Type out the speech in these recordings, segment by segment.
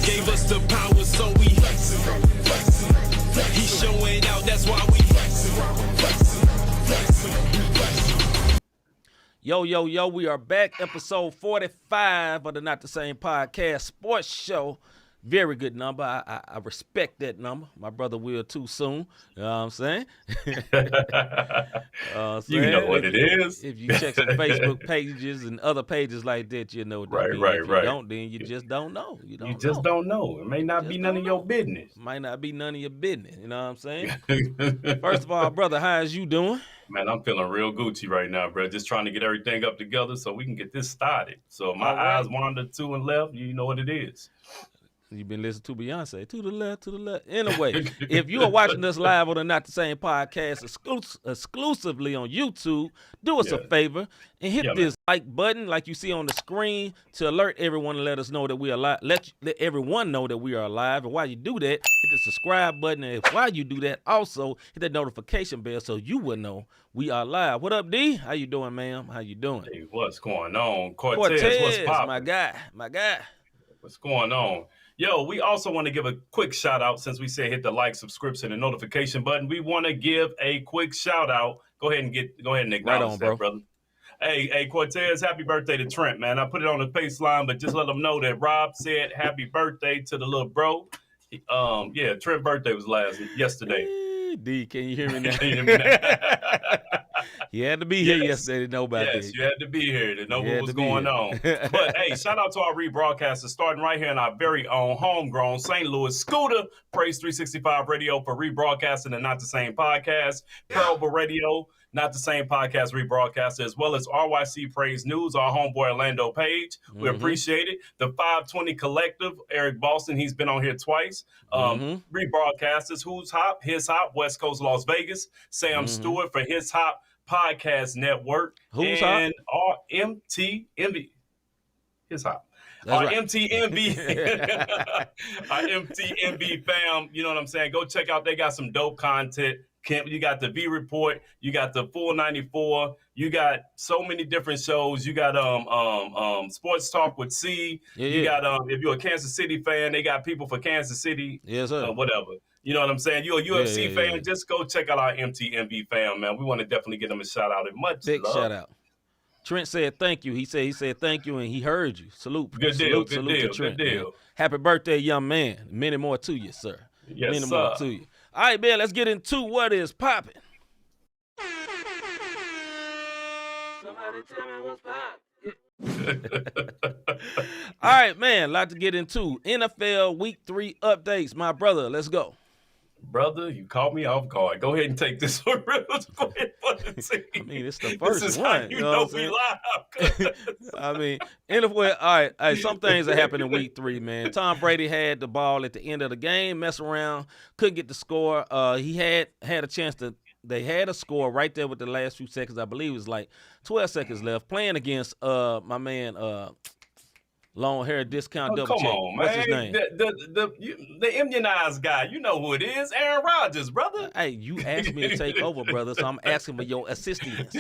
Gave us the power, so we he's showing out, that's why we Yo, we are back. Episode 45 of the Not the Same Podcast Sports Show. Very good number. I respect that number. My brother will too soon. You know what I'm saying? You know what it is. If you check some Facebook pages and other pages like that, you know what that means. If you don't, then you just don't know. You just don't know. It may not be none of your business. Might not be none of your business. You know what I'm saying? First of all, brother, how's you doing? Man, I'm feeling real Gucci right now, bro. Just trying to get everything up together so we can get this started. So my eyes wander to and left. You know what it is. You've been listening to Beyonce. To the left, to the left. Anyway, if you are watching us live on the Not the Same Podcast exclusively on YouTube, do us a favor and hit this like button like you see on the screen to alert everyone and let us know that we are live. Let everyone know that we are alive. And while you do that, hit the subscribe button. And while you do that, also hit that notification bell so you will know we are live. What up, D? How you doing, ma'am? How you doing? Hey, what's going on? Cortez, what's poppin'? My guy. What's going on? Yo, we also want to give a quick shout out since we said hit the like, subscription, and notification button. We want to give a quick shout out. Go ahead and acknowledge that, brother. Hey, Cortez, happy birthday to Trent, man. I put it on the pace line, but just let them know that Rob said happy birthday to the little bro. Trent's birthday was yesterday. D, can you hear me now? Can you hear me now? You had to be here yesterday to know about this. Yes, you had to be here to know what was going on. But, hey, shout out to our rebroadcasters starting right here in our very own homegrown St. Louis Scooter. Praise 365 Radio for rebroadcasting and Not the Same Podcast. Parable Radio. Not the Same podcast rebroadcaster, as well as RYC Praise News, our homeboy Orlando Page. We appreciate it. The 520 Collective, Eric Boston, he's been on here twice. Rebroadcasters, Who's Hop, His Hop, West Coast Las Vegas. Sam Stewart for His Hop Podcast Network. Who's and Hop? RMTMV. His Hop. That's our right. MTMV, our MTMV fam, you know what I'm saying? Go check out. They got some dope content. You got the V Report, you got the Full 94, you got so many different shows. You got Sports Talk with C. You got if you're a Kansas City fan, they got people for Kansas City. Yes, sir. Whatever. You know what I'm saying? You're a UFC fan, just go check out our MTMV fam, man. We want to definitely give them a shout out and much big love. shout out. Trent said thank you. He said thank you, and he heard you. Salute. Good deal. Salute to Trent, good deal. Man. Happy birthday, young man. Many more to you, sir. Yes, Many sir. more to you. All right, man, let's get into what is popping. Somebody tell me what's popping. All right, man, a lot to get into. NFL Week 3 updates. My brother, let's go. Brother, you caught me off guard. Go ahead and take this one. Go ahead and I mean, it's the first this is one. How you know we live. I mean, anyway, all right, some things that happened in Week 3, man. Tom Brady had the ball at the end of the game, mess around, couldn't get the score. He had a chance to. They had a score right there with the last few seconds. I believe it was like 12 seconds left. Playing against my man. Long hair discount double check. On, What's man. his name? The immunized guy. You know who it is. Aaron Rodgers, brother. Hey, you asked me to take over, brother, so I'm asking for your assistance.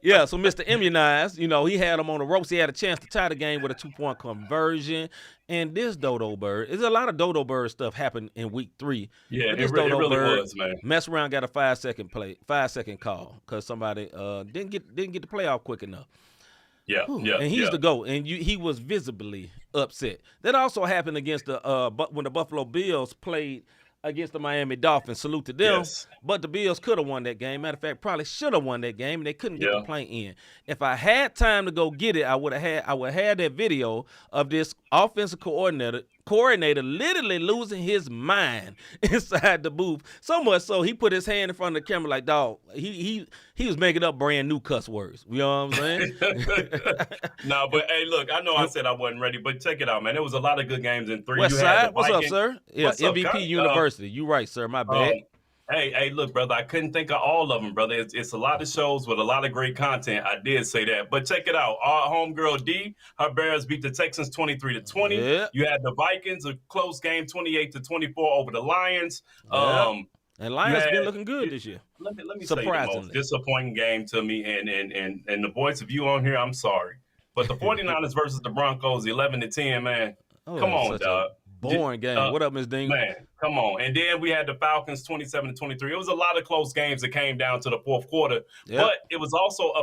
Yeah, so Mr. Immunized, you know, he had him on the ropes. He had a chance to tie the game with a 2-point conversion. And this Dodo Bird, there's a lot of Dodo Bird stuff happened in Week 3. Yeah, this it really Bird was, man. Mess around, got a 5-second call because somebody didn't get the playoff quick enough. Yeah, and he's the GOAT, and he was visibly upset. That also happened against when the Buffalo Bills played against the Miami Dolphins. Salute to them. Yes. But the Bills could have won that game. Matter of fact, probably should have won that game, and they couldn't get the play in. If I had time to go get it, I would have that video of this offensive coordinator literally losing his mind inside the booth. So much so he put his hand in front of the camera like, dog, he was making up brand new cuss words. You know what I'm saying? No, but hey, look, I know I said I wasn't ready, but check it out, man. There was a lot of good games in 3. West Side, what's up, sir? Yeah, What's up, MVP University. You right, sir. My bad. Hey, look, brother, I couldn't think of all of them, brother. It's a lot of shows with a lot of great content. I did say that. But check it out. Our homegirl D, her Bears beat the Texans 23-20. Yeah. You had the Vikings, a close game, 28-24 over the Lions. Yeah. And Lions been looking good this year. Let me say the most disappointing game to me, and the voice of you on here, I'm sorry. But the 49ers versus the Broncos, 11-10, man. Come on, dog. Boring game. What up, Ms. Ding? Man, come on. And then we had the Falcons 27-23. It was a lot of close games that came down to the fourth quarter. Yep. But it was also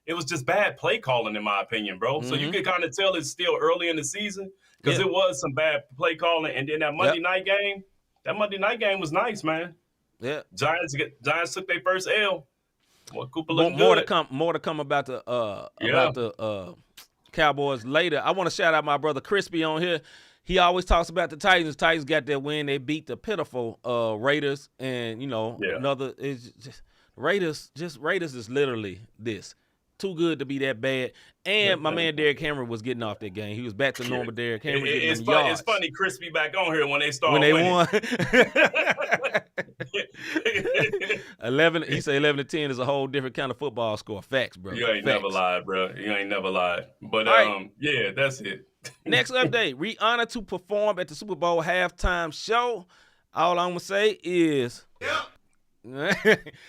it was just bad play calling, in my opinion, bro. So you could kind of tell it's still early in the season because it was some bad play calling. And then that Monday night game was nice, man. Yeah. Giants took their first L. Well, Cooper looked more good. to come about the Cowboys later. I want to shout out my brother Crispy on here. He always talks about the Titans. Titans got that win. They beat the pitiful Raiders, and another is just Raiders. Just Raiders is literally this too good to be that bad. And my man Derrick Henry was getting off that game. He was back to normal. Derrick Henry it's funny. Crispy back on here when they won. 11. He said 11-10 is a whole different kind of football score. Facts, bro. You ain't never lied, bro. You ain't never lied. But yeah, that's it. Next update: Rihanna to perform at the Super Bowl halftime show. All I'm gonna say is,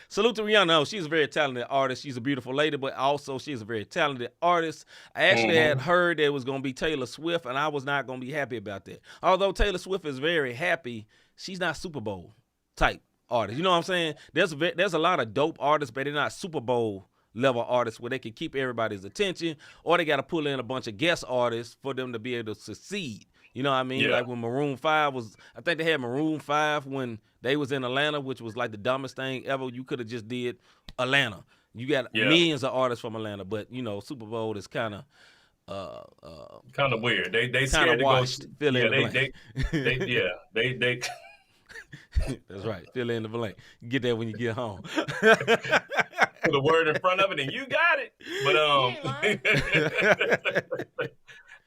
salute to Rihanna. No, she's a very talented artist. She's a beautiful lady, but also she's a very talented artist. I actually had heard there was gonna be Taylor Swift, and I was not gonna be happy about that. Although Taylor Swift is very happy, she's not Super Bowl type artist. You know what I'm saying? There's a lot of dope artists, but they're not Super Bowl level artists where they can keep everybody's attention, or they got to pull in a bunch of guest artists for them to be able to succeed. You know what I mean? Yeah. Like when Maroon 5 I think they had Maroon 5 when they was in Atlanta, which was like the dumbest thing ever. You could have just did Atlanta. You got millions of artists from Atlanta, but Super Bowl is kind of weird. They scared to washed, go. They That's right. Fill in the blank. Get that when you get home. Put a word in front of it and you got it. But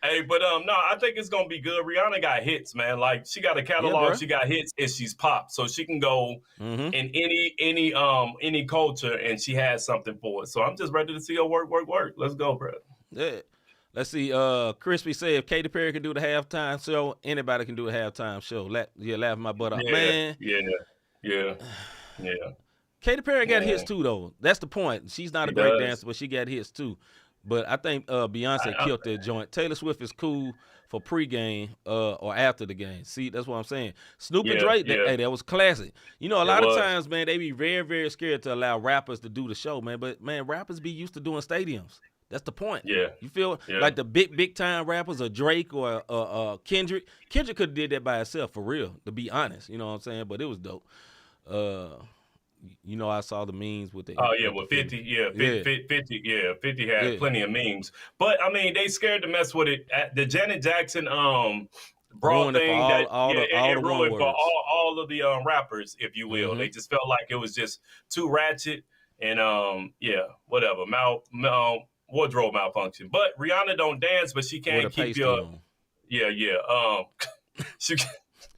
hey, but no, I think it's gonna be good. Rihanna got hits, man. Like she got a catalog, she got hits, and she's pop, so she can go in any culture, and she has something for it. So I'm just ready to see her work. Let's go, bro. Yeah. Let's see. Crispy said if Katy Perry can do the halftime show, anybody can do a halftime show. Laugh my butt off, man. Yeah. Katy Perry got hits too, though. That's the point. She's not a great dancer, but she got hits too. But I think Beyonce killed that joint. Taylor Swift is cool for pregame or after the game. See, that's what I'm saying. Snoop and Drake, that was classic. You know, a lot of times, man, they be very, very scared to allow rappers to do the show, man. But, man, rappers be used to doing stadiums. That's the point. Yeah. You feel like the big time rappers or Drake or Kendrick. Kendrick could have did that by himself, for real, to be honest. You know what I'm saying? But it was dope. You know, I saw the memes with the. Oh, yeah, with 50. 50 had plenty of memes. But, I mean, they scared to mess with it. The Janet Jackson broad thing that ruined for all of the rappers, if you will. They just felt like it was just too ratchet and, whatever. Wardrobe malfunction. But Rihanna don't dance, but she can keep your. She.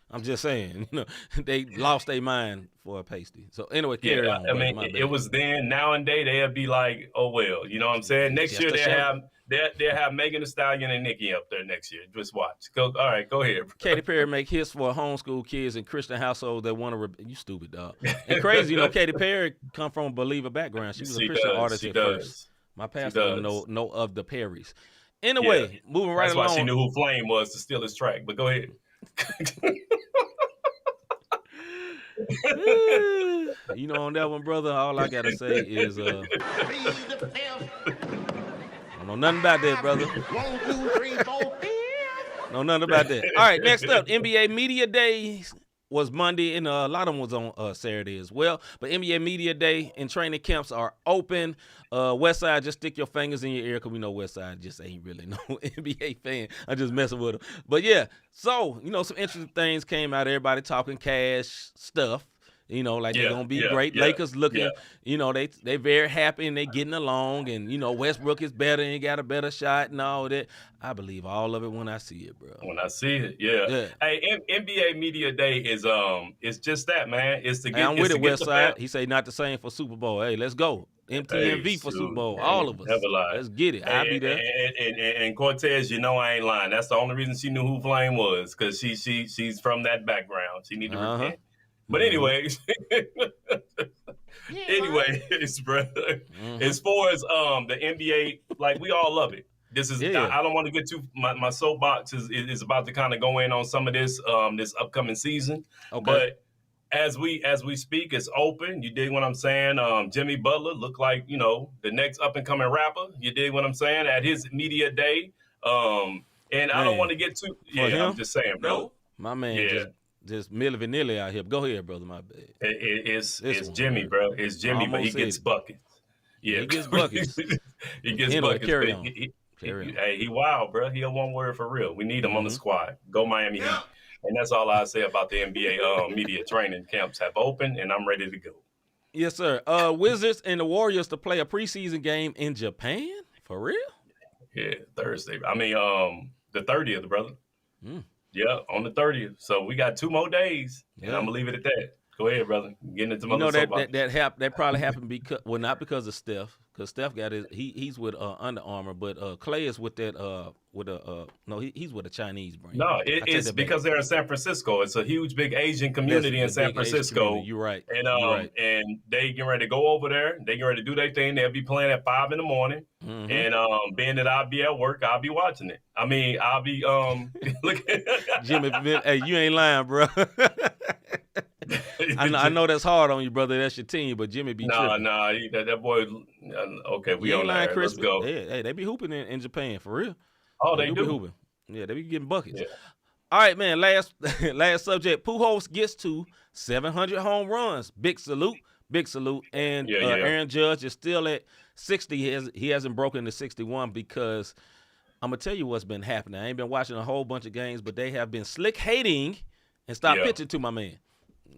I'm just saying, you know, they lost their mind for a pasty. So anyway, carry on. I mean, it was then. Now and day, they'll be like, oh well, you know what I'm saying. Next year they'll have Megan Thee Stallion and Nicki up there next year. Just watch. All right, go ahead. Katy Perry make hits for homeschool kids and Christian households that want to. You stupid dog. And crazy, you know, Katy Perry come from a believer background. She was a Christian artist at first. My pastor know of the Perrys. Anyway, moving right along. That's why she knew who Flame was to steal his track. But go ahead. You know, on that one, brother, all I gotta say is I don't know nothing about that, brother. 1, 2, 3, 4, 5. Know nothing about that. All right, next up, NBA Media Day was Monday, and a lot of them was on Saturday as well. But NBA Media Day and training camps are open. Westside, just stick your fingers in your ear, because we know Westside just ain't really no NBA fan. I'm just messing with them. But, yeah, so, you know, some interesting things came out. Everybody talking cash stuff. You know, like they're going to be great. Lakers looking, you know, they very happy and they getting along. And, you know, Westbrook is better and got a better shot and all that. I believe all of it when I see it, bro. When I see it, yeah. Hey, NBA Media Day is it's just that, man. It's to get. Hey, I'm with it, Westside. He say not the same for Super Bowl. Hey, let's go. MTMV for Super Bowl. All of us. Let's get it. I'll be there. And Cortez, you know I ain't lying. That's the only reason she knew who Flame was, because she's from that background. She need to repent. But anyways, brother, as far as the NBA, like we all love it. This is I don't want to get too my soapbox is about to kind of go in on some of this this upcoming season. Okay. But as we speak, it's open. You dig what I'm saying? Jimmy Butler looked like, you know, the next up and coming rapper. You dig what I'm saying? At his media day. And I don't want to get too I'm just saying, bro. My man just Milli Vanilli out here. Go ahead, brother. My bad. It's Jimmy, bro. It's Jimmy, but he gets buckets. Yeah, he gets buckets. He gets buckets. Carry on. Hey, he wild, bro. He a one word for real. We need him on the squad. Go Miami Heat. And that's all I say about the NBA media training camps have opened, and I'm ready to go. Yes, sir. Wizards and the Warriors to play a preseason game in Japan? For real? Yeah, Thursday. I mean, the 30th, brother. Yeah, on the 30th. So we got 2 more days, and I'm gonna leave it at that. Go ahead, brother. Getting into my that probably happened because not because of Steph, because Steph got he's with Under Armour, but Clay is with that he's with a Chinese brand. No, it's because they're in San Francisco. It's a huge, big Asian community in San Francisco. You're right. And and they getting ready to go over there. They getting ready to do their thing. They'll be playing at 5 in the morning. And being that I'll be at work, I'll be watching it. I mean, I'll be looking. Jimmy, hey, you ain't lying, bro. I know that's hard on you, brother. That's your team, but Jimmy be tripping. That boy. Okay, we on there. Let's go. Hey, they be hooping in Japan for real. Oh, they do. Be hooping. Yeah, they be getting buckets. Yeah. All right, man. Last subject. Pujols gets to 700 home runs. Big salute. And Aaron Judge is still at 60. He hasn't broken the 61 because I'm gonna tell you what's been happening. I ain't been watching a whole bunch of games, but they have been slick hating and stop pitching to my man.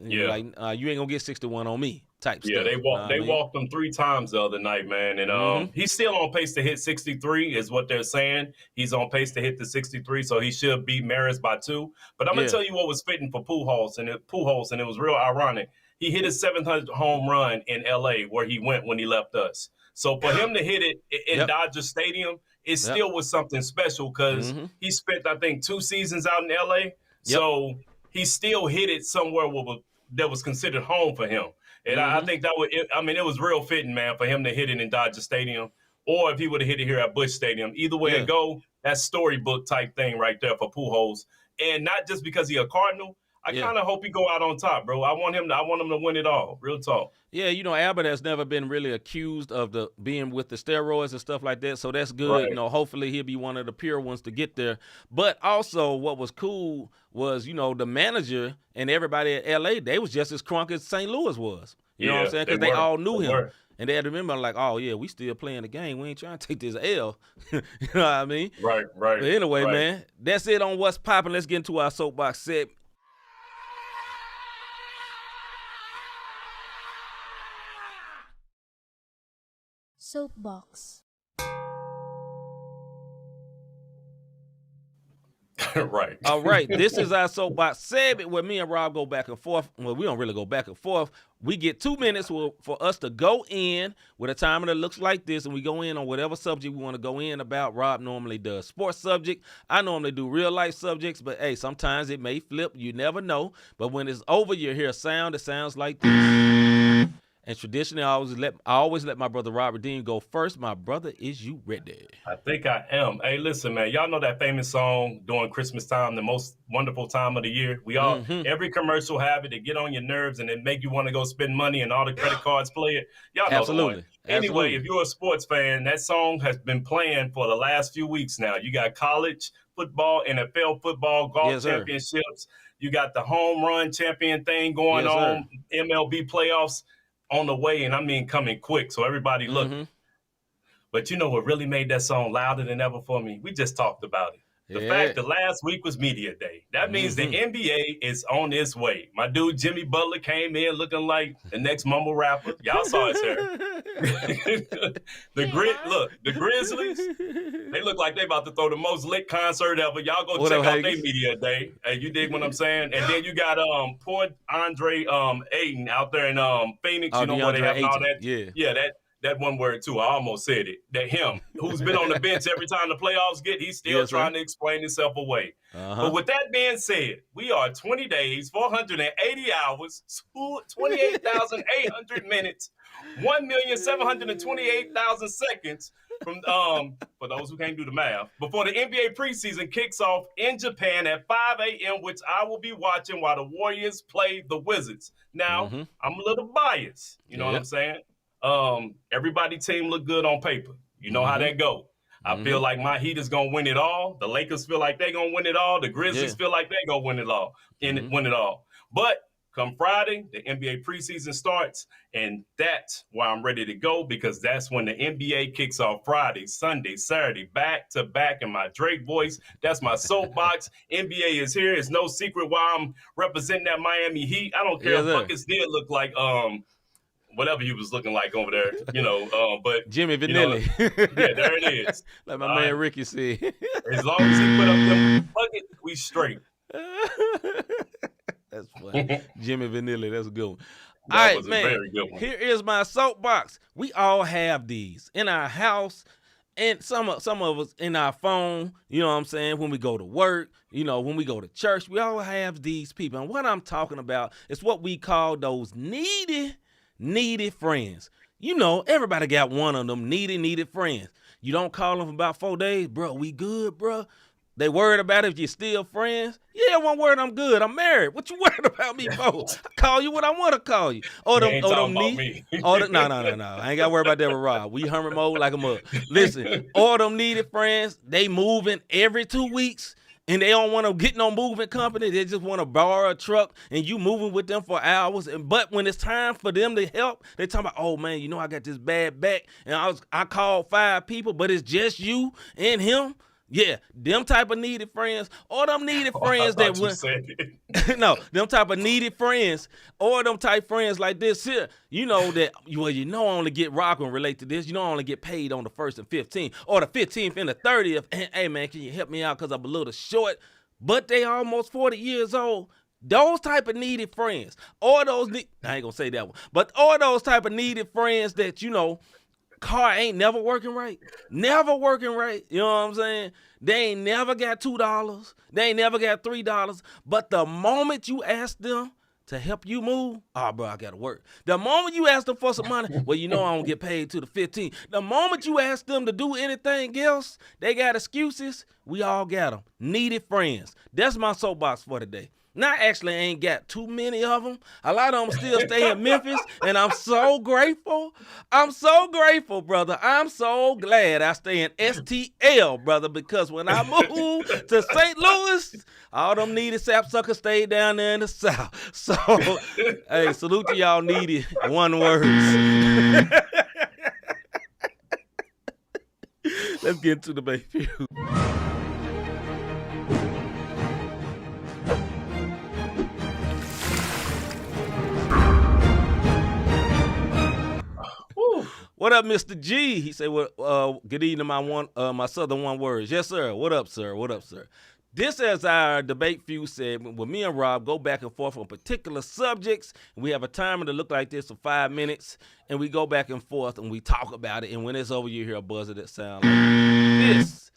Yeah. Like, you ain't gonna get 61 on me type stuff. Yeah, they walked him 3 times the other night, man. And he's still on pace to hit 63 is what they're saying. He's on pace to hit the 63, so he should beat Maris by 2. But I'm gonna tell you what was fitting for Pujols, and it was real ironic. He hit his 700th home run in LA where he went when he left us. So for him to hit it in Dodger Stadium, it still was something special because he spent, I think, 2 seasons out in LA. So he still hit it somewhere that was considered home for him. And I think it was real fitting, man, for him to hit it in Dodger Stadium, or if he would have hit it here at Busch Stadium. Either way it go, that's storybook type thing right there for Pujols. And not just because he's a Cardinal. I kind of hope he go out on top, bro. I want him to win it all. Real talk. Yeah, Albert has never been really accused of being with the steroids and stuff like that, so that's good. Right. Hopefully he'll be one of the pure ones to get there. But also what was cool was, the manager and everybody at L.A., they was just as crunk as St. Louis was. You know what I'm saying? Because they all knew him. And they had to remember, like, oh, yeah, we still playing the game. We ain't trying to take this L. You know what I mean? Right. But anyway, man, that's it on What's Poppin'. Let's get into our soapbox segment. Soapbox. Right. All right. This is our soapbox segment where me and Rob go back and forth. Well, we don't really go back and forth. We get 2 minutes for us to go in with a timer that looks like this, and we go in on whatever subject we want to go in about. Rob normally does sports subject. I normally do real life subjects, but hey, sometimes it may flip. You never know. But when it's over, you hear a sound that sounds like this. And traditionally, I always let my brother Robert Dean go first. My brother, is you ready? I think I am. Hey, listen, man. Y'all know that famous song during Christmas time, the most wonderful time of the year. We all, every commercial have it. They get on your nerves and it make you want to go spend money and all the credit cards play it. Y'all know the one. Anyway, if you're a sports fan, that song has been playing for the last few weeks now. You got college football, NFL football, golf championships. You got the home run champion thing going on, MLB playoffs on the way, and I mean coming quick, so everybody look. But you know what really made that song louder than ever for me? We just talked about it. The fact that last week was media day. That means the NBA is on its way. My dude Jimmy Butler came in looking like the next mumble rapper. Y'all saw his hair. The Grizzlies, they look like they about to throw the most lit concert ever. Y'all go check out their media day. Hey, you dig what I'm saying? And then you got poor Andre Ayton out there in Phoenix. You know where they have all that? Yeah, that one word too. I almost said it. That him, who's been on the bench every time the playoffs get, he's still trying to explain himself away. But with that being said, we are 20 days, 480 hours, 28,800 minutes, 1,728,000 seconds from for those who can't do the math, before the NBA preseason kicks off in Japan at 5 a.m., which I will be watching while the Warriors play the Wizards. Now, I'm a little biased. You know what I'm saying? Everybody team look good on paper. You know how that go. I feel like my Heat is gonna win it all. The Lakers feel like they're gonna win it all. The Grizzlies feel like they're gonna win it all. Win it all. But come Friday, the NBA preseason starts, and that's why I'm ready to go, because that's when the NBA kicks off Friday, Sunday, Saturday, back to back in my Drake voice. That's my soapbox. NBA is here. It's no secret why I'm representing that Miami Heat. I don't care if Buckets did look like whatever he was looking like over there, but Jimmy Vanilli. Yeah, there it is. Like my man Ricky said. As long as he put up them buckets, we straight. That's funny. Jimmy Vanilli, that's a good one. That was a very good one. Here is my soapbox. We all have these in our house, and some of us in our phone. You know what I'm saying? When we go to work, when we go to church, we all have these people. And what I'm talking about is what we call those needy friends. Everybody got one of them needy friends. You don't call them for about 4 days, bro. We good, bro. They worried about if you're still friends. Yeah, one word, I'm good. I'm married. What you worried about me for? I call you what I want to call you. No. I ain't got to worry about that with Rob. We hermit mode like a mug. Listen, all them needed friends, they moving every 2 weeks. And they don't want to get no moving company. They just want to borrow a truck, and you moving with them for hours. But when it's time for them to help, they talking about, oh man, I got this bad back, and I called 5 people, but it's just you and him. Yeah, them type of needed friends, or them needed friends that you went. said it. No, them type of needed friends, or them type friends like this here. You know that I only get rock and relate to this. You know I only get paid on the 1st and 15th, or the 15th and the 30th. And, hey man, can you help me out because I'm a little short? But they almost 40 years old. Those type of needed friends, or those I ain't gonna say that one, but or those type of needed friends that car ain't never working right. You know what I'm saying? They ain't never got $2. They ain't never got $3. But the moment you ask them to help you move, oh, bro, I got to work. The moment you ask them for some money, well, I don't get paid till the 15th. The moment you ask them to do anything else, they got excuses. We all got them. Needed friends. That's my soapbox for today. Now, actually, I ain't got too many of them. A lot of them still stay in Memphis, and I'm so grateful. I'm so grateful, brother. I'm so glad I stay in STL, brother, because when I moved to St. Louis, all them needed sapsuckers stayed down there in the South. So, hey, salute to y'all needed one words. Let's get into the baby. What up, Mr. G? He said, "Well, good evening, my Southern one words." Yes, sir. What up, sir? What up, sir? This is our debate feud segment where me and Rob go back and forth on particular subjects. We have a timer to look like this for 5 minutes, and we go back and forth and we talk about it. And when it's over, you hear a buzzer that sounds like this.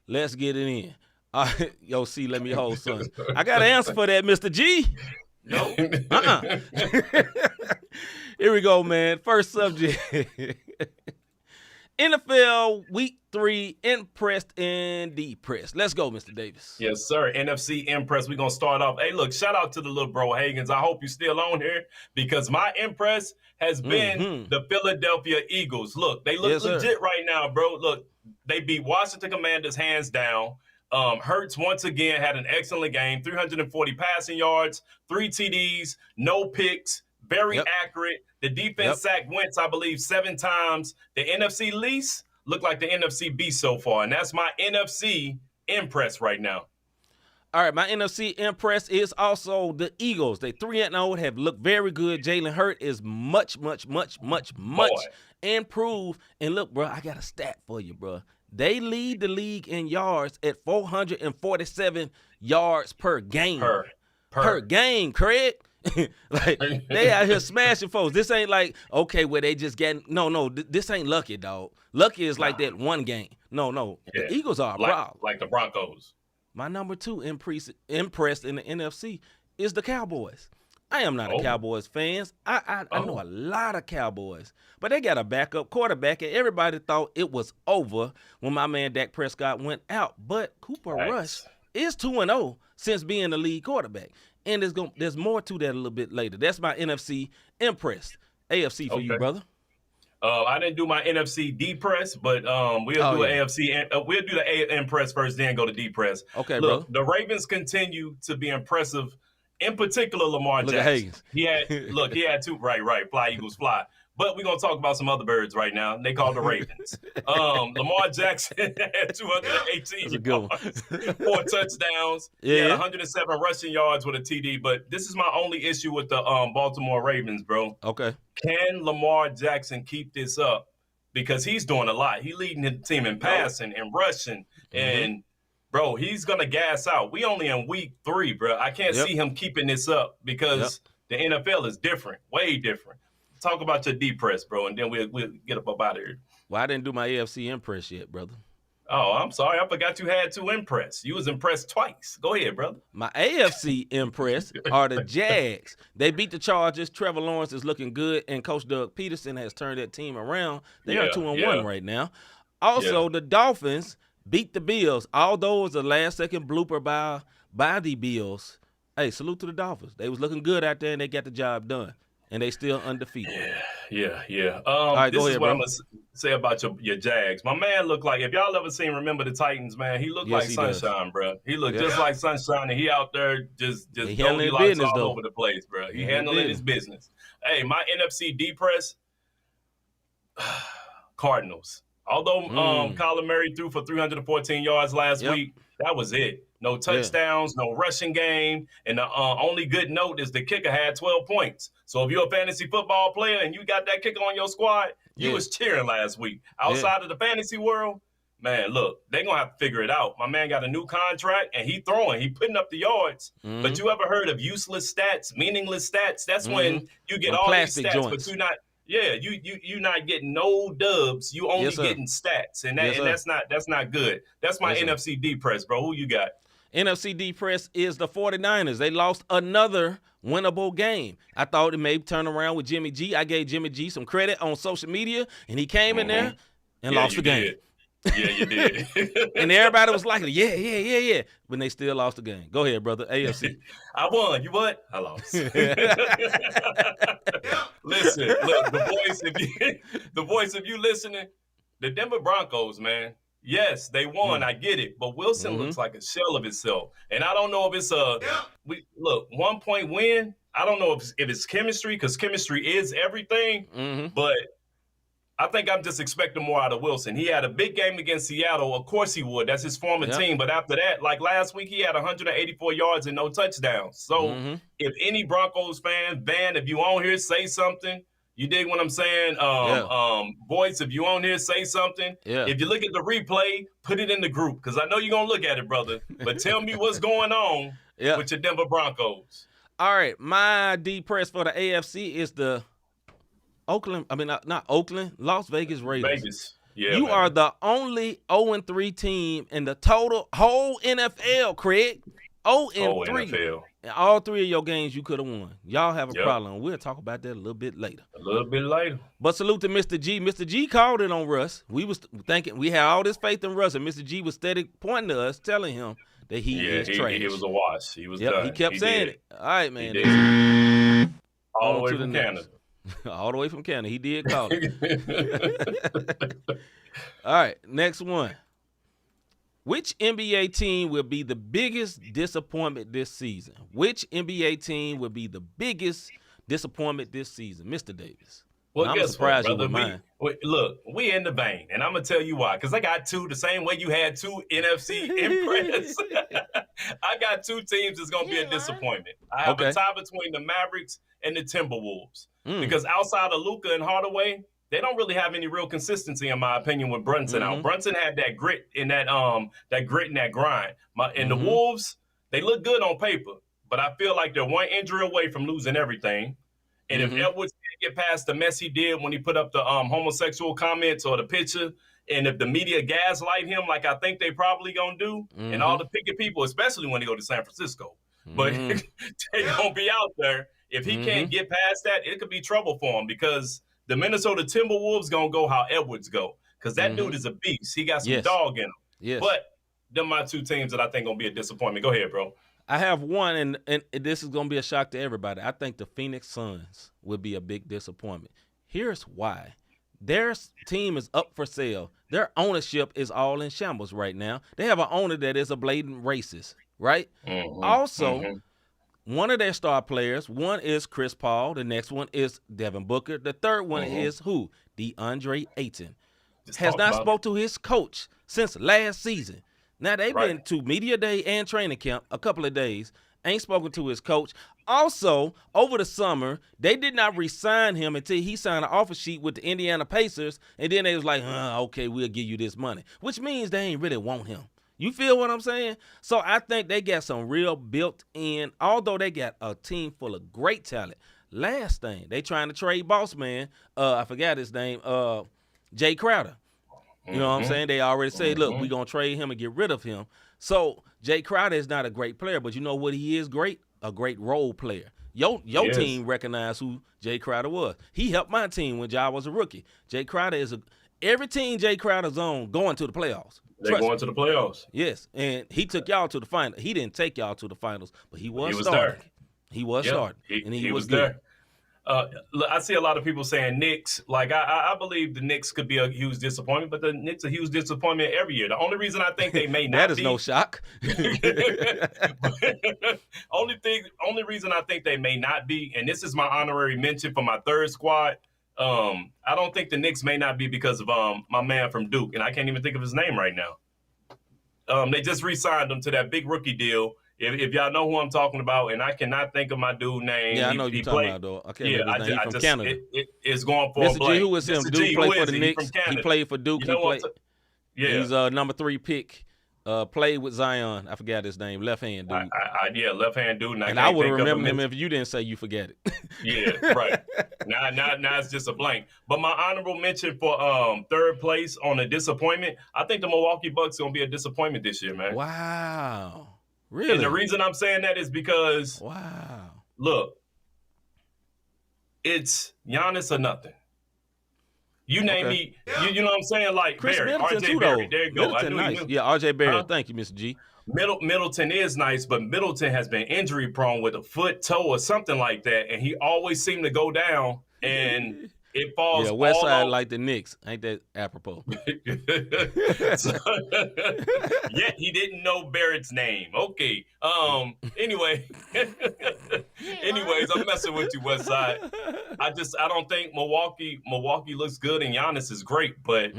Let's get it in. Yo, C, let me hold, son. I got an answer for that, Mr. G. No. Here we go, man. First subject. NFL Week 3, impressed and depressed. Let's go, Mr. Davis. Yes, sir. NFC impressed. We're going to start off. Hey, look, shout out to the little bro Hagens. I hope you're still on here because my impress has been the Philadelphia Eagles. Look, they look legit right now, bro. Look, they beat Washington Commanders hands down. Hurts once again had an excellent game, 340 passing yards, 3 TDs, no picks, very accurate. The defense sacked Wentz, I believe, 7 times. The NFC least looked like the NFC beast so far, and that's my NFC impress right now. All right, my NFC impress is also the Eagles. They 3-0, have looked very good. Jalen Hurts is much improved. And look, bro, I got a stat for you, bro. They lead the league in yards at 447 yards per game. Per game, Craig. Like, they out here smashing folks. This ain't like, okay, where they just getting, no, this ain't lucky, dog. Lucky is like that one game. No. Yeah. The Eagles are a problem. Like the Broncos. My number 2 impressed in the NFC is the Cowboys. I am not a Cowboys fan. I know a lot of Cowboys, but they got a backup quarterback, and everybody thought it was over when my man Dak Prescott went out. But Cooper Rush is 2-0 since being the lead quarterback, and there's more to that a little bit later. That's my NFC impressed. AFC for you, brother. I didn't do my NFC depress, but we'll do an AFC. We'll do the A impress first, then go to depress. Okay, look, bro. The Ravens continue to be impressive. In particular, Lamar Jackson. He had 2 right. Fly Eagles fly. But we're gonna talk about some other birds right now. They call the Ravens. Lamar Jackson had 218 yards, 4 touchdowns. He had 107 rushing yards with a TD. But this is my only issue with the Baltimore Ravens, bro. Okay. Can Lamar Jackson keep this up? Because he's doing a lot. He's leading the team in passing and rushing and. Bro, he's going to gas out. We only in week 3, bro. I can't see him keeping this up because the NFL is different, way different. Talk about your depress, bro, and then we'll get up out of here. Well, I didn't do my AFC impress yet, brother. Oh, I'm sorry. I forgot you had 2 impress. You was impressed twice. Go ahead, brother. My AFC impress are the Jags. They beat the Chargers. Trevor Lawrence is looking good, and Coach Doug Peterson has turned that team around. They are 2-1 right now. Also, the Dolphins beat the Bills. Although it was a last-second blooper by the Bills. Hey, salute to the Dolphins. They was looking good out there, and they got the job done. And they still undefeated. Yeah. All right, this is what bro. I'm going to say about your Jags. My man looked like, if y'all ever Remember the Titans, man, he looked like Sunshine, bro. He looked just like Sunshine, and he out there just handling business, all though. over the place, bro. He handling his business. Hey, my NFC depress, Cardinals. Although Kyler Murray threw for 314 yards last week, that was it. No touchdowns, no rushing game. And the only good note is the kicker had 12 points. So if you're a fantasy football player and you got that kicker on your squad, you was cheering last week. Outside of the fantasy world, man, look, they're going to have to figure it out. My man got a new contract, and he throwing. He putting up the yards. But you ever heard of useless stats, meaningless stats? That's when you get all these stats, joints. but you're not – you're not getting no dubs. You only getting stats, and that's not good. That's my NFC depress, bro. Who you got? NFC depress is the 49ers. They lost another winnable game. I thought it may turn around with Jimmy G. I gave Jimmy G some credit on social media, and he came in there and lost the game. Yeah, you did. And everybody was like, yeah. When they still lost the game. Go ahead, brother. AFC. I won. You what? I lost. Listen, look, the voice of you listening, the Denver Broncos, man. Yes, they won. I get it. But Wilson looks like a shell of himself. And I don't know if it's 1 point win. I don't know if it's chemistry, because chemistry is everything. But I think I'm just expecting more out of Wilson. He had a big game against Seattle. Of course he would. That's his former team. But after that, like last week, he had 184 yards and no touchdowns. So if any Broncos fan, if you on here, say something. You dig what I'm saying? Boys, if you on here, say something. If you look at the replay, put it in the group, because I know you're going to look at it, brother. But tell me what's going on with your Denver Broncos. All right. My depress for the AFC is the not Oakland, Las Vegas Raiders. Yeah, you are the only 0-3 team in the whole NFL, Craig. 0-3. NFL. And all three of your games you could have won. Y'all have a problem. We'll talk about that a little bit later. But salute to Mr. G. Mr. G called it on Russ. We was thinking we had all this faith in Russ, and Mr. G was steady pointing to us, telling him that he is trash. He was a wash. He was done. He kept saying it. All right, man. All the way from Canada. All the way from Canada. He did call it. All right, next one. Which NBA team will be the biggest disappointment this season? Which NBA team will be the biggest disappointment this season? Mr. Davis. Well, I'm surprised you with mine. Look, we in the vein, and I'm going to tell you why. Because I got two, the same way you had two NFC impress. I got two teams that's going to be a disappointment. I have a tie between the Mavericks and the Timberwolves. Because outside of Luka and Hardaway, they don't really have any real consistency, in my opinion, with Brunson out. Brunson had that grit and that grit and that grind. And the Wolves, they look good on paper, but I feel like they're one injury away from losing everything. And if Edwards can't get past the mess he did when he put up the homosexual comments or the picture, and if the media gaslight him like I think they probably gonna do, and all the picket people, especially when they go to San Francisco, but they gonna be out there. If he can't get past that, it could be trouble for him, because the Minnesota Timberwolves going to go how Edwards go, because that dude is a beast. He got some dog in him. But them my two teams that I think going to be a disappointment. Go ahead, bro. I have one, and this is going to be a shock to everybody. I think the Phoenix Suns would be a big disappointment. Here's why. Their team is up for sale. Their ownership is all in shambles right now. They have an owner that is a blatant racist, right? Also, one of their star players, one is Chris Paul. The next one is Devin Booker. The third one is who? DeAndre Ayton. Has not spoke to his coach since last season. Now, they've been to media day and training camp a couple of days. Ain't spoken to his coach. Also, over the summer, they did not re-sign him until he signed an offer sheet with the Indiana Pacers. And then they was like, okay, we'll give you this money. Which means they ain't really want him. You feel what I'm saying? So I think they got some real built-in, although they got a team full of great talent. Last thing, they trying to trade boss man, I forgot his name, Jay Crowder. You know what I'm saying? They already said, look, we're going to trade him and get rid of him. So Jay Crowder is not a great player, but you know what he is great? A great role player. Your team recognized who Jay Crowder was. He helped my team when Ja was a rookie. Jay Crowder is every team Jay Crowder's on going to the playoffs. They're going to the playoffs. Yes, and he took y'all to the final. He didn't take y'all to the finals, but he was starting. There. He was starting, and he was there. I see a lot of people saying Knicks. Like I believe the Knicks could be a huge disappointment, but the Knicks are a huge disappointment every year. The only reason I think they may not that is no shock. Only reason I think they may not be, and this is my honorary mention for my third squad, I don't think the Knicks may not be because of my man from Duke, and I can't even think of his name right now. They just re-signed him to that big rookie deal. If y'all know who I'm talking about, and I cannot think of my dude's name. Yeah, I know you're talking about, though. I can't remember his name. He's from Canada. It's going for Mr. a blank. G, who was him? Mr. Duke G, played who for the is Knicks. He played for Duke. You know He's number 3 pick. Played with Zion. I forgot his name. Left hand dude. Left hand dude. And I would remember him if you didn't say you forget it. Yeah, right. Now it's just a blank. But my honorable mention for third place on a disappointment, I think the Milwaukee Bucks are gonna be a disappointment this year, man. Wow. Really? And the reason I'm saying that is because look, it's Giannis or nothing. You name me, you know what I'm saying? Like Chris Barrett, Middleton RJ too, Barrett. though. There you go. Middleton nice. Yeah, RJ Barrett. Thank you, Mr. G. Middleton is nice, but Middleton has been injury prone with a foot, toe, or something like that, and he always seemed to go down and it falls. Yeah, West Side like the Knicks. Ain't that apropos? Yet he didn't know Barrett's name. Okay. Anyways, I'm messing with you, West Side. I don't think Milwaukee looks good, and Giannis is great, but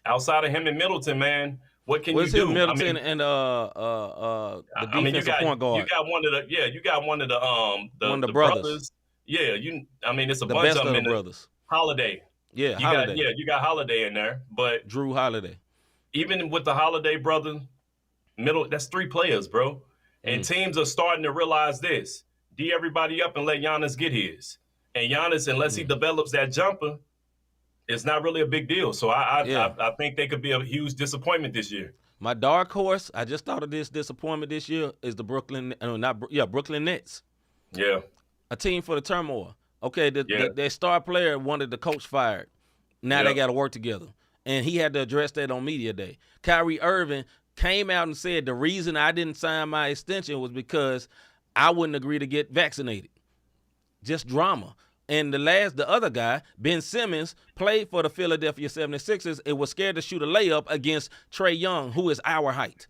outside of him and Middleton, man, what can you do? Middleton and the defensive point guard. You got one of the brothers. Yeah, it's a the bunch best of them the brothers. Holiday. Yeah, Holiday. You got Holiday in there, but Drew Holiday. Even with the Holiday brother, that's 3 players, bro. And teams are starting to realize this. D everybody up and let Giannis get his. And Giannis, unless he develops that jumper, it's not really a big deal. So I think they could be a huge disappointment this year. My dark horse, I just thought of this disappointment this year, is the Brooklyn Nets. Yeah. A team for the turmoil. Okay, their star player wanted the coach fired. Now they got to work together. And he had to address that on media day. Kyrie Irving came out and said the reason I didn't sign my extension was because I wouldn't agree to get vaccinated. Just drama. And the other guy, Ben Simmons, played for the Philadelphia 76ers and was scared to shoot a layup against Trae Young, who is our height.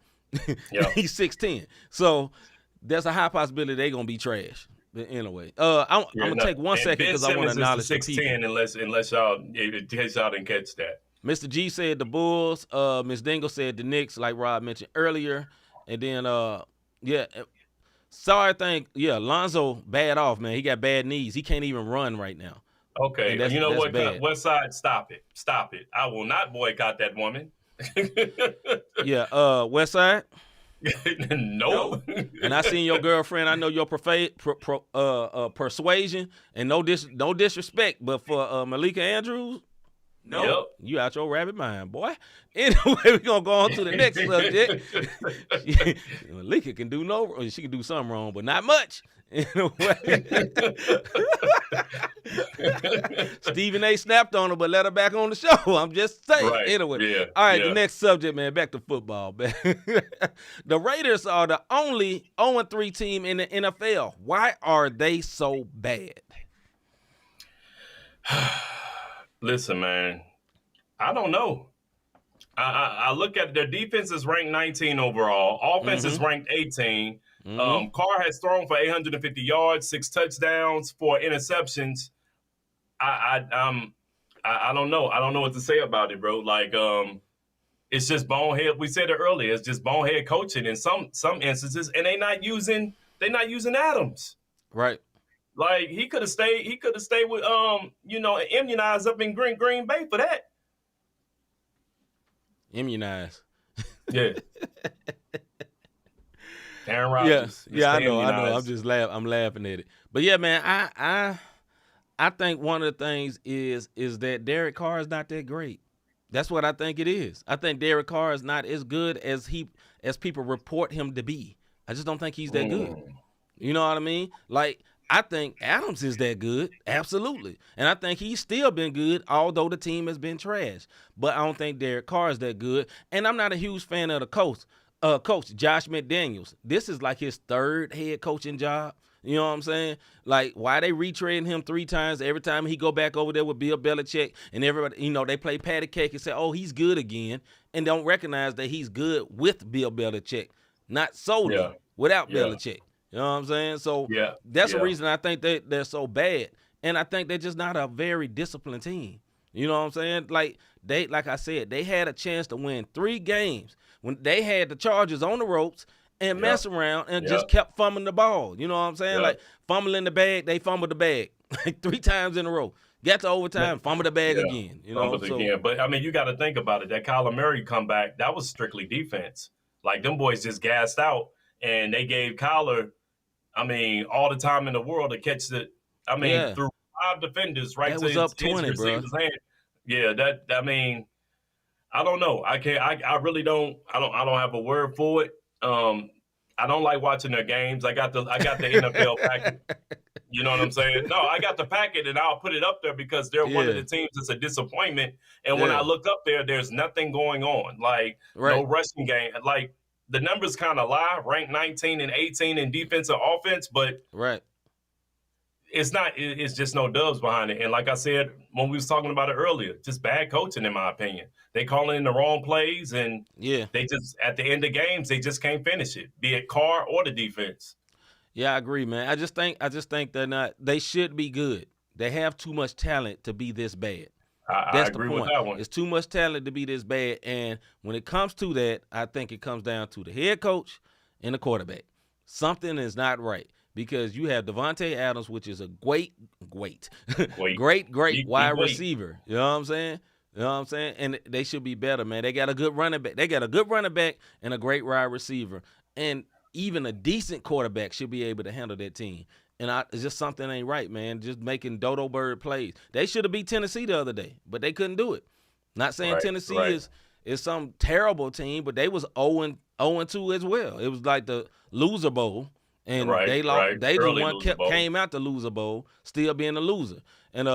He's 6'10". So there's a high possibility they're going to be trash. But anyway, I'm going to take 1 second because I want to acknowledge the people. 6'10", unless y'all, in case y'all didn't catch that. Mr. G said the Bulls. Ms. Dingle said the Knicks, like Rob mentioned earlier. And then, Lonzo bad off, man. He got bad knees. He can't even run right now. Okay, you know what? Bad. West Side, stop it. I will not boycott that woman. West Side? No. And I seen your girlfriend. I know your persuasion, and no disrespect, but for Malika Andrews, no, yep. You out your rabbit mind, boy. Anyway, we're gonna go on to the next subject. Malika can do she can do something wrong, but not much. Stephen A. snapped on her, but let her back on the show. I'm just saying. Right. Anyway, all right. The next subject, man. Back to football, man. The Raiders are the only 0-3 team in the NFL. Why are they so bad? Listen, man. I don't know. I look at their defense is ranked 19 overall. Offense is ranked 18. Carr has thrown for 850 yards, 6 touchdowns, 4 interceptions. I don't know. I don't know what to say about it, bro. Like, it's just bonehead. We said it earlier. It's just bonehead coaching in some instances, and they're not using Adams. Right. Like he could have stayed with immunized up in Green Bay for that. Immunized. Yeah. Aaron Rodgers. Yeah, I know. I'm just laughing at it. But yeah, man, I think one of the things is that Derek Carr is not that great. That's what I think it is. I think Derek Carr is not as good as people report him to be. I just don't think he's that good. You know what I mean? Like, I think Adams is that good, absolutely. And I think he's still been good, although the team has been trash. But I don't think Derek Carr is that good. And I'm not a huge fan of the coach, Josh McDaniels. This is like his 3rd head coaching job. You know what I'm saying? Like, why they retrading him 3 times? Every time he go back over there with Bill Belichick, and everybody, they play patty cake and say, oh, he's good again, and don't recognize that he's good with Bill Belichick, not solely without Belichick. You know what I'm saying? So that's the reason I think they're so bad. And I think they're just not a very disciplined team. You know what I'm saying? Like I said, they had a chance to win 3 games when they had the Chargers on the ropes and mess around and just kept fumbling the ball. You know what I'm saying? Like fumbling the bag, they fumbled the bag like 3 times in a row. Got to overtime, fumble the bag again. You know, again. But I mean, you got to think about it. That Kyler Murray comeback, that was strictly defense. Like them boys just gassed out, and they gave Kyler, I mean, all the time in the world to catch the. I mean, through 5 defenders, right? That was up 20, bro. Yeah, that. I mean, I don't know. I can't. I really don't. I don't have a word for it. I don't like watching their games. I got the NFL packet. You know what I'm saying? No, I got the packet, and I'll put it up there because they're one of the teams that's a disappointment. And when I look up there, there's nothing going on. Like no rushing game. Like the numbers kind of lie. Ranked 19 and 18 in defense and offense, but it's not. It's just no dubs behind it. And like I said when we was talking about it earlier, just bad coaching in my opinion. They calling in the wrong plays, and they just at the end of games they just can't finish it, be it Carr or the defense. Yeah, I agree, man. I just think they're not. They should be good. They have too much talent to be this bad. That's agree the point. With that one. It's too much talent to be this bad, and when it comes to that, I think it comes down to the head coach and the quarterback. Something is not right because you have Devontae Adams, which is a great wide receiver. You know what I'm saying? You know what I'm saying? And they should be better, man. They got a good running back. They got a good running back and a great wide receiver. And even a decent quarterback should be able to handle that team. And it's just something ain't right, man. Just making dodo bird plays. They should have beat Tennessee the other day, but they couldn't do it. Not saying Tennessee is some terrible team, but they was 0-2 as well. It was like the loser bowl. And they lost. They just came out the loser bowl, still being a loser. And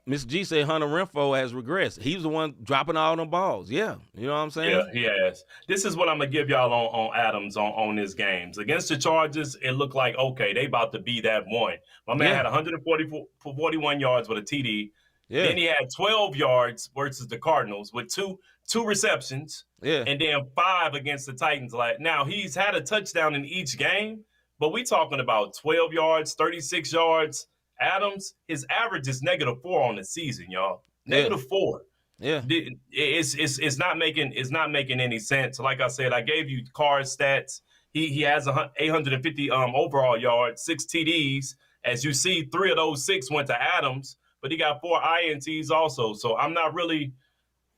Mr. G said Hunter Renfrow has regressed. He was the one dropping all them balls. Yeah, you know what I'm saying? Yeah, he has. This is what I'm going to give y'all on Adams on his games. Against the Chargers, it looked like, okay, they about to be that one. My man had 141 yards with a TD. Yeah. Then he had 12 yards versus the Cardinals with two receptions. Yeah. And then 5 against the Titans. Now, he's had a touchdown in each game, but we talking about 12 yards, 36 yards. Adams, his average is -4 on the season, y'all. -4. Yeah, it's not making any sense. Like I said, I gave you Carr's stats. He has 850 overall yards, 6 TDs. As you see, 3 of those 6 went to Adams, but he got 4 INTs also. So I'm not really.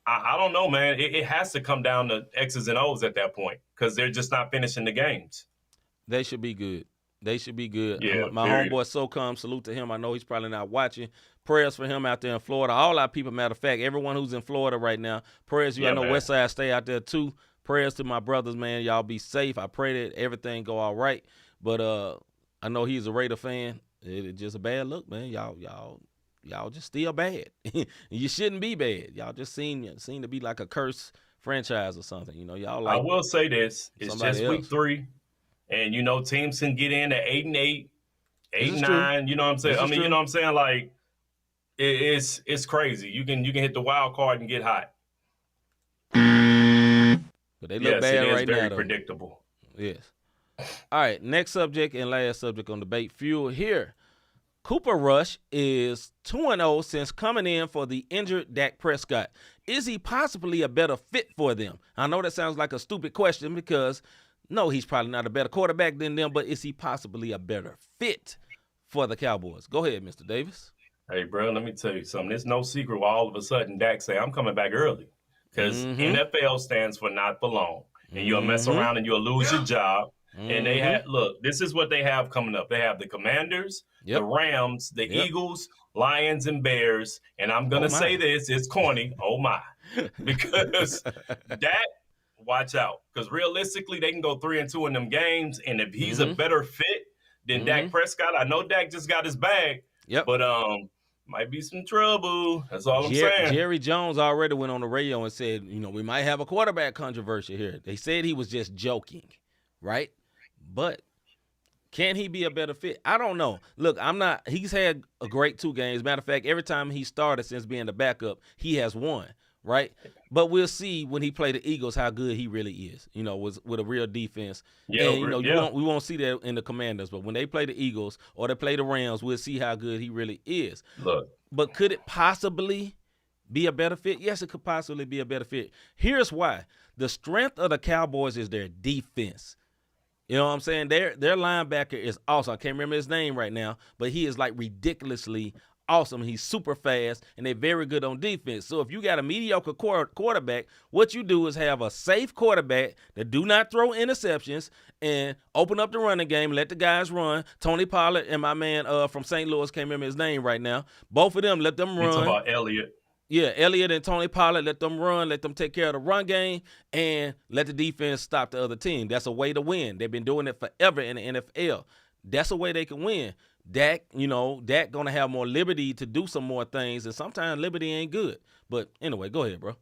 I don't know, man. It has to come down to X's and O's at that point because they're just not finishing the games. They should be good. They should be good. Yeah, my homeboy SoCom, salute to him. I know he's probably not watching. Prayers for him out there in Florida. All our people, matter of fact, everyone who's in Florida right now. Prayers to you. I know Westside stay out there too. Prayers to my brothers, man. Y'all be safe. I pray that everything go all right. But I know he's a Raider fan. It's just a bad look, man. Y'all just still bad. You shouldn't be bad. Y'all just seem to be like a cursed franchise or something. You know, y'all like. I will say this. It's just week 3. And, you know, teams can get in at 8-8, 8-9. You know what I'm saying? You know what I'm saying? Like, it's crazy. You can hit the wild card and get hot. But they look bad right now. Very predictable. Yes. All right, next subject and last subject on Debate Fuel here. Cooper Rush is 2-0 since coming in for the injured Dak Prescott. Is he possibly a better fit for them? I know that sounds like a stupid question because – no, he's probably not a better quarterback than them, but is he possibly a better fit for the Cowboys? Go ahead, Mr. Davis. Hey, bro, let me tell you something. It's no secret why all of a sudden Dak say, I'm coming back early. Because NFL stands for not for long. And you'll mess around and you'll lose your job. And they this is what they have coming up. They have the Commanders, the Rams, the Eagles, Lions, and Bears. And I'm going to say this, it's corny. Oh, my. Because Dak, watch out, because realistically, they can go 3-2 in them games, and if he's a better fit than Dak Prescott, I know Dak just got his bag, but might be some trouble. That's all I'm saying. Jerry Jones already went on the radio and said, you know, we might have a quarterback controversy here. They said he was just joking, right? But can he be a better fit? I don't know. Look, he's had a great 2 games. Matter of fact, every time he started since being the backup, he has won. right? But we'll see when he play the Eagles how good he really is, with a real defense. Yeah, And, we won't see that in the Commanders, but when they play the Eagles or they play the Rams, we'll see how good he really is. Look. But could it possibly be a better fit? Yes, it could possibly be a better fit. Here's why. The strength of the Cowboys is their defense. You know what I'm saying? Their linebacker is awesome. I can't remember his name right now, but he is like ridiculously awesome. He's super fast, and they're very good on defense. So if you got a mediocre quarterback, what you do is have a safe quarterback that do not throw interceptions and open up the running game, let the guys run. Tony Pollard and my man from St. Louis, can't remember his name right now. Both of them, let them run. You're talking about Elliott. Yeah, Elliott and Tony Pollard, let them run, let them take care of the run game, and let the defense stop the other team. That's a way to win. They've been doing it forever in the NFL. That's a way they can win. Dak going to have more liberty to do some more things, and sometimes liberty ain't good. But anyway, go ahead, bro.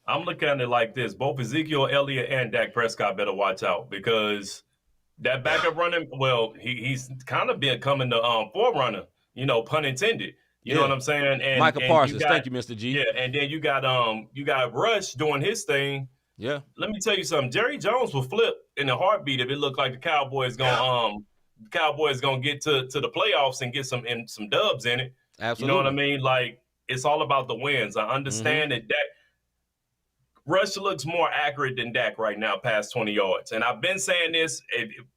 I'm looking at it like this. Both Ezekiel Elliott and Dak Prescott better watch out because that backup running, well, he's kind of becoming the forerunner, pun intended. You know what I'm saying? And Michael Parsons, thank you, Mr. G. Yeah, and then you got Rush doing his thing. Yeah. Let me tell you something. Jerry Jones will flip in a heartbeat if it looked like the Cowboys gonna get to the playoffs and get some dubs in it. Absolutely. You know what I mean? Like, it's all about the wins. I understand that Rush looks more accurate than Dak right now, past 20 yards. And I've been saying this.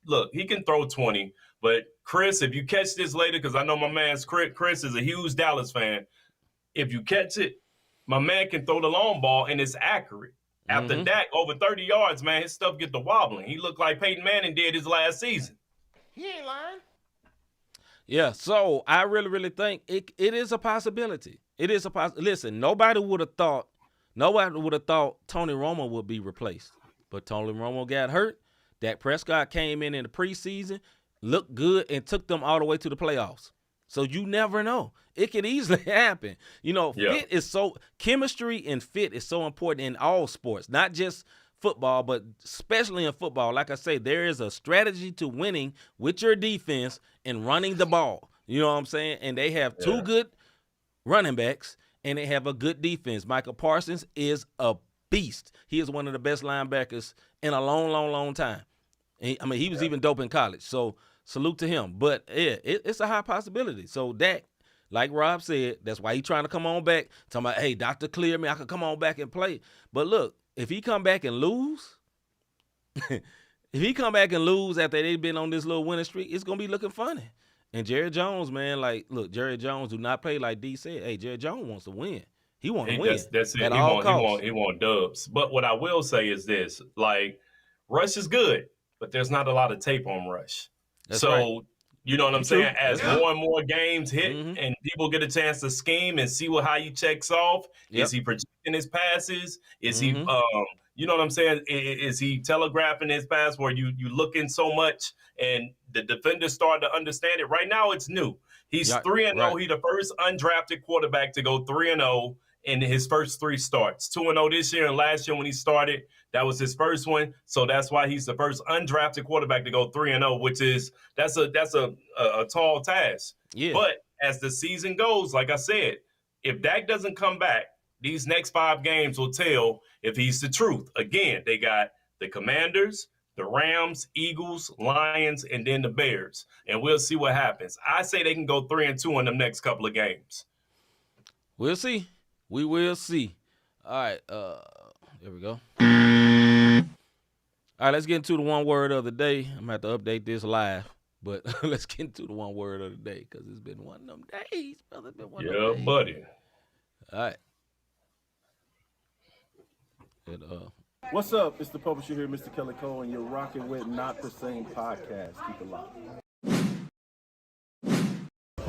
Look, he can throw 20. But, Chris, if you catch this later, because I know my man's Chris is a huge Dallas fan. If you catch it, my man can throw the long ball, and it's accurate. After Dak, over 30 yards, man, his stuff get to wobbling. He looked like Peyton Manning did his last season. He ain't lying. Yeah, so I really, really think it is a possibility. It is a possibility. Listen, nobody would have thought Tony Romo would be replaced. But Tony Romo got hurt. Dak Prescott came in the preseason, looked good, and took them all the way to the playoffs. So you never know. It could easily happen. Fit is chemistry and fit is so important in all sports, not just football, but especially in football. Like I say, there is a strategy to winning with your defense and running the ball. You know what I'm saying? And they have two good running backs, and they have a good defense. Michael Parsons is a beast. He is one of the best linebackers in a long, long, long time. He was even dope in college. So salute to him. But, yeah, it's a high possibility. So Dak, like Rob said, that's why he's trying to come on back, talking about, hey, doctor, clear me. I can come on back and play. But, look, if he come back and lose, after they've been on this little winning streak, it's going to be looking funny. And Jerry Jones, man, Jerry Jones do not play like D said. Hey, Jerry Jones wants to win. He wants to win. That's it. At all costs. He want dubs. But what I will say is this, Rush is good, but there's not a lot of tape on Rush. That's right. You know what I'm saying? As more and more games hit and people get a chance to scheme and see how he checks off, is he projecting his passes? Is he, you know what I'm saying? Is he telegraphing his pass where you look in so much and the defenders start to understand it? Right now, it's new. He's 3-0. Right. He's the first undrafted quarterback to go 3-0 in his first 3 starts. 2-0 this year, and last year when he started, that was his first one. So that's why he's the first undrafted quarterback to go 3-0, which is that's a tall task. Yeah. But as the season goes, like I said, if Dak doesn't come back, these next 5 games will tell if he's the truth. Again, they got the Commanders, the Rams, Eagles, Lions, and then the Bears. And we'll see what happens. I say they can go 3-2 in the next couple of games. We'll see. We will see. All right. There we go. All right, let's get into the one word of the day. I'm going to have to update this live, but let's get into the one word of the day because it's been one of them days, brother. It's been one of them days. Buddy. All right. What's up? It's the publisher here, Mr. Kelly Cole, and you're rocking with Not the Same Podcast. Keep it locked.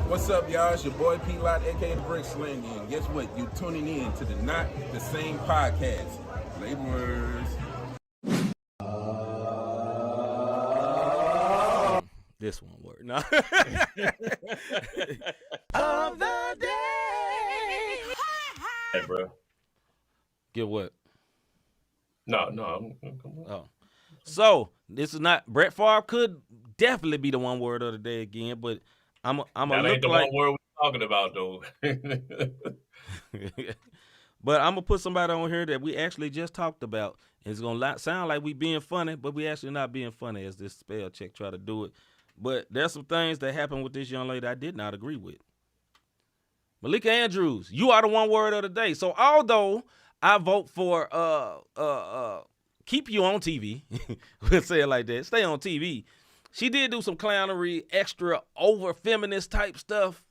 What's up, y'all? It's your boy P. Lot, a.k.a. the Brick Slangy, and guess what? You're tuning in to the Not the Same Podcast. Laborers. This one word. No. Of the day. Hey, bro. Get what? No. Oh. So, this is not, Brett Favre could definitely be the one word of the day again, but I'm that ain't the one word we're talking about, though. But I'm gonna put somebody on here that we actually just talked about. It's gonna sound like we being funny, but we actually not being funny as this spell check try to do it. But there's some things that happened with this young lady I did not agree with. Malika Andrews, you are the one word of the day. So although I vote for keep you on TV, we'll say it like that, stay on TV, she did do some clownery, extra over feminist type stuff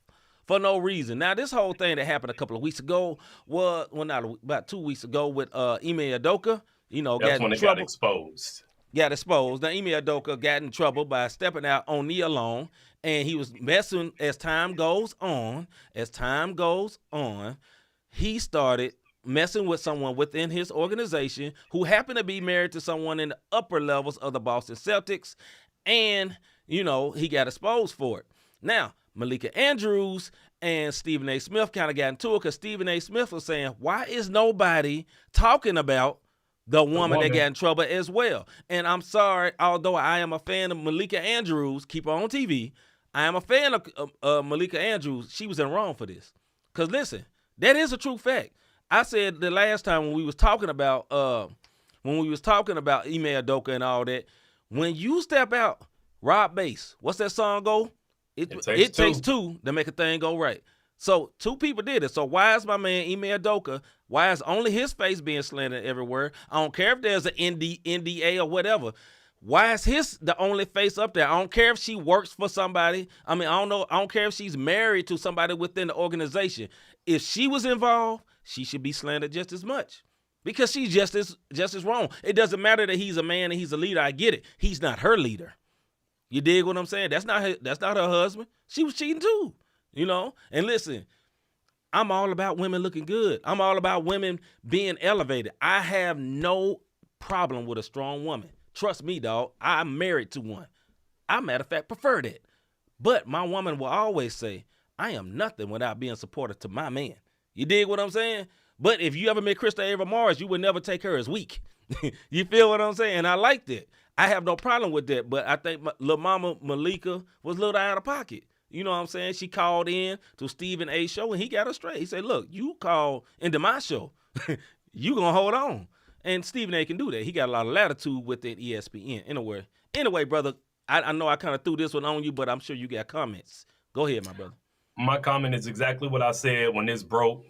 for no reason. Now, this whole thing that happened a couple of weeks ago was, well, not about 2 weeks ago with Ime Udoka, that's when it got exposed. Got exposed. Now, Ime Udoka got in trouble by stepping out on Nia Long, and he was messing as time goes on. As time goes on, he started messing with someone within his organization who happened to be married to someone in the upper levels of the Boston Celtics, and, he got exposed for it. Now, Malika Andrews and Stephen A. Smith kind of got into it because Stephen A. Smith was saying, why is nobody talking about the woman that got in trouble as well? And I'm sorry, although I am a fan of Malika Andrews, keep her on TV, I am a fan of Malika Andrews. She was in wrong for this. Because listen, that is a true fact. I said the last time when we was talking about Ime Udoka and all that, when you step out, Rob Bass, what's that song go? It takes two to make a thing go right. So 2 people did it. So why is my man Ime Udoka, why is only his face being slandered everywhere? I don't care if there's an NDA or whatever. Why is his the only face up there? I don't care if she works for somebody. I mean, I don't care if she's married to somebody within the organization. If she was involved, she should be slandered just as much. Because she's just as wrong. It doesn't matter that he's a man and he's a leader. I get it. He's not her leader. You dig what I'm saying? That's not her husband. She was cheating too, And listen, I'm all about women looking good. I'm all about women being elevated. I have no problem with a strong woman. Trust me, dog. I'm married to one. I, matter of fact, prefer that. But my woman will always say, I am nothing without being supportive to my man. You dig what I'm saying? But if you ever met Krista Ava Morris, you would never take her as weak. You feel what I'm saying? And I liked it. I have no problem with that, but I think Lil Mama Malika was a little out of pocket. You know what I'm saying? She called in to Stephen A. show, and he got her straight. He said, look, you call into my show. You going to hold on. And Stephen A. can do that. He got a lot of latitude within ESPN. Anyway, brother, I know I kind of threw this one on you, but I'm sure you got comments. Go ahead, my brother. My comment is exactly what I said when this broke.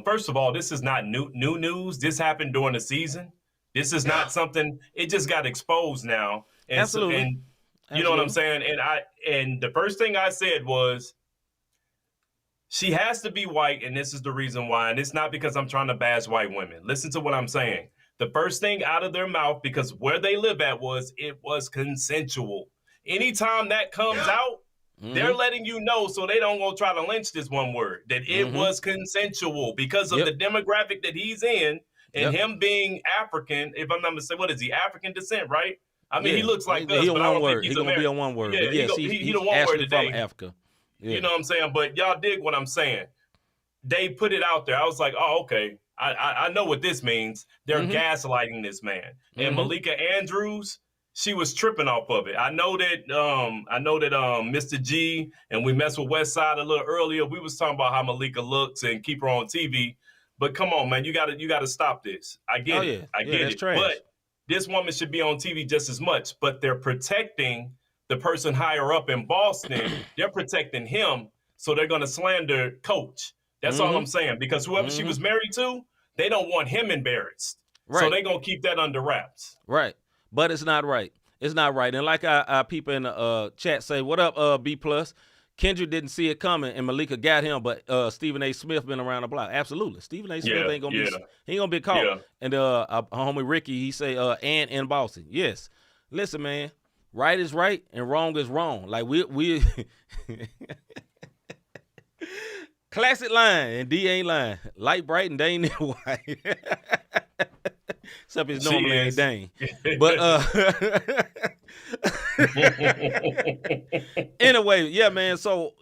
First of all, this is not new news. This happened during the season. This is not something, it just got exposed now. And Absolutely. So, and you know what I'm saying? And the first thing I said was, she has to be white, and this is the reason why. And it's not because I'm trying to bash white women. Listen to what I'm saying. The first thing out of their mouth, because where they live at it was consensual. Anytime that comes out, they're letting you know so they don't go try to lynch this one word, that it was consensual because of the demographic that he's in. And him being African, if I'm not mistaken, what is he? African descent, right? I mean, he looks like us, but I don't think he's going to be on one word. Yeah, yes, he the one word today. From Africa. Yeah. You know what I'm saying? But y'all dig what I'm saying. They put it out there. I was like, oh, okay. I know what this means. They're gaslighting this man. And Malika Andrews, she was tripping off of it. I know that Mr. G and we messed with Westside a little earlier. We was talking about how Malika looks and keep her on TV. But come on, man, you gotta stop this. I get it. I get it. Trash. But this woman should be on TV just as much. But they're protecting the person higher up in Boston. They're protecting him, so they're gonna slander Coach. That's all I'm saying. Because whoever she was married to, they don't want him embarrassed. Right. So they're gonna keep that under wraps. Right. But it's not right. It's not right. And like our people in the chat say, what up, B+? Kendrick didn't see it coming, and Malika got him, but Stephen A. Smith been around the block. Absolutely. Stephen A. Smith ain't gonna be caught. Yeah. And our homie Ricky, he say, and in Boston. Yes. Listen, man, right is right and wrong is wrong. Like we classic line, and D ain't lying. Light bright and they ain't white. Except it's normally ain't Dane. But anyway, yeah, man. So,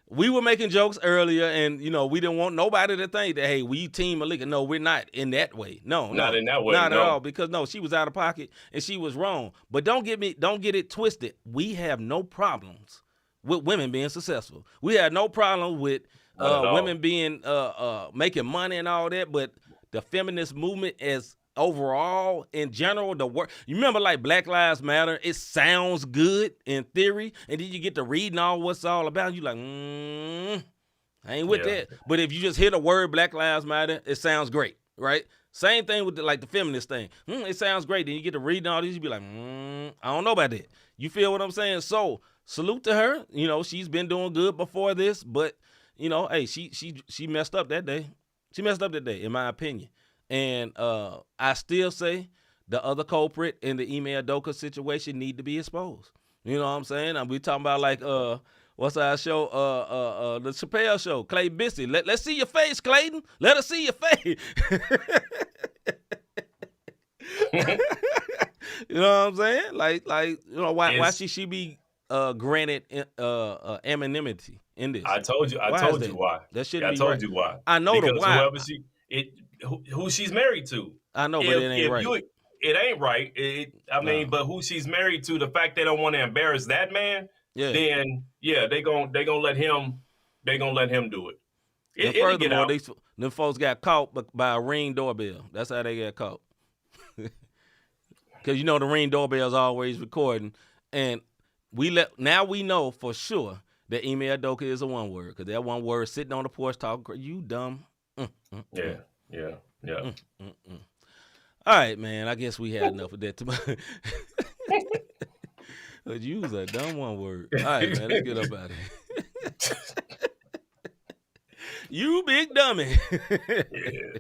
we were making jokes earlier, and we didn't want nobody to think that, hey, we team Malika. No, we're not in that way. No, not in that way. Not at all. Because she was out of pocket and she was wrong. But don't get it twisted. We have no problems with women being successful. We have no problem with women being making money and all that, but the feminist movement as overall in general, the work. You remember like Black Lives Matter? It sounds good in theory, and then you get to reading all what's all about. You like, I ain't with that. But if you just hear the word Black Lives Matter, it sounds great, right? Same thing with the feminist thing. It sounds great. Then you get to reading all these, you be like, I don't know about that. You feel what I'm saying? So salute to her. You know, she's been doing good before this, but you know, hey, she messed up that day. She messed up that day, in my opinion. And I still say the other culprit in the Ime Udoka situation need to be exposed. You know what I'm saying? We talking about like what's our show? The Chappelle show. Clay Bissy. Let's see your face, Clayton. Let us see your face. You know what I'm saying? Like you know why should she be granted anonymity in this? I told you why. That shouldn't be I told right. you why. I know because the why. Who she's married to. I know, but it ain't right. It ain't right. But who she's married to, the fact they don't want to embarrass that man, then they gonna let him do it. And furthermore, them folks got caught by a Ring doorbell. That's how they got caught. Because you know the Ring doorbell's always recording, and now we know for sure that Ime Udoka is a one word, because that one word sitting on the porch talking, you dumb. Yeah. All right, man. I guess we had enough of that tonight. You was a dumb one word. All right, man. Let's get up out of here. You big dummy.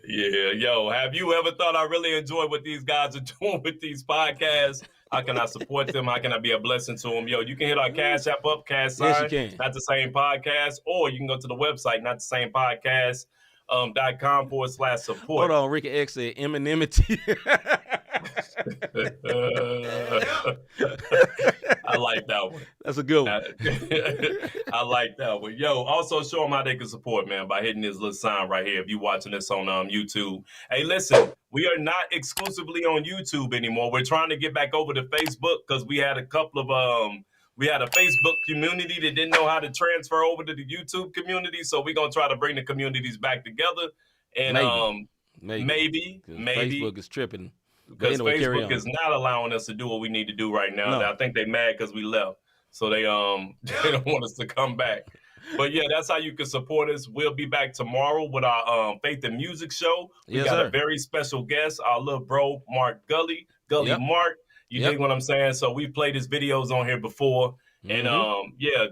Yeah. Yo, have you ever thought I really enjoy what these guys are doing with these podcasts? How can I support them? How can I be a blessing to them? Yo, you can hit our Cash App up, cash sign. Yes, you can. Not the Same Podcast, or you can go to the website, not the same podcast. .com/support. Hold on, Ricky X said anonymity. I like that one. That's a good one. I like that one. Yo, also show them how they can support, man, by hitting this little sign right here. If you're watching this on YouTube. Hey, listen, we are not exclusively on YouTube anymore. We're trying to get back over to Facebook because we had a couple of we had a Facebook community that didn't know how to transfer over to the YouTube community. So we're going to try to bring the communities back together. And maybe. Facebook is tripping. Because Facebook is not allowing us to do what we need to do right now. No. I think they mad because we left. So they don't want us to come back. But yeah, that's how you can support us. We'll be back tomorrow with our Faith and Music show. We got a very special guest, our little bro, Mark Gully Mark. You dig what I'm saying? So we played his videos on here before. And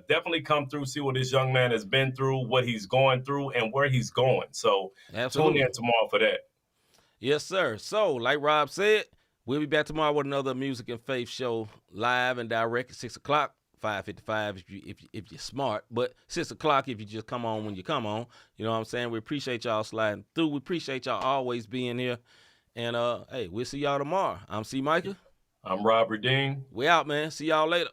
definitely come through, see what this young man has been through, what he's going through, and where he's going. So tune in tomorrow for that. Yes, sir. So, like Rob said, we'll be back tomorrow with another Music and Faith show live and direct at 6 o'clock, 5:55 if you're smart, but 6 o'clock if you just come on when you come on. You know what I'm saying? We appreciate y'all sliding through. We appreciate y'all always being here. And, hey, we'll see y'all tomorrow. I'm C. Micah. I'm Robert Dean. We out, man. See y'all later.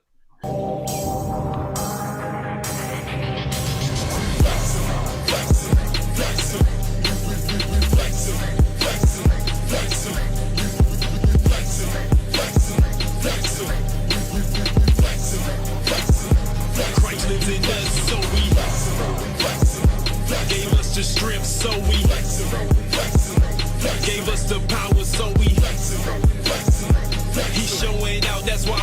Christ lives in us, so we gave us the strength, so we gave us the power, so we he's showing out, that's why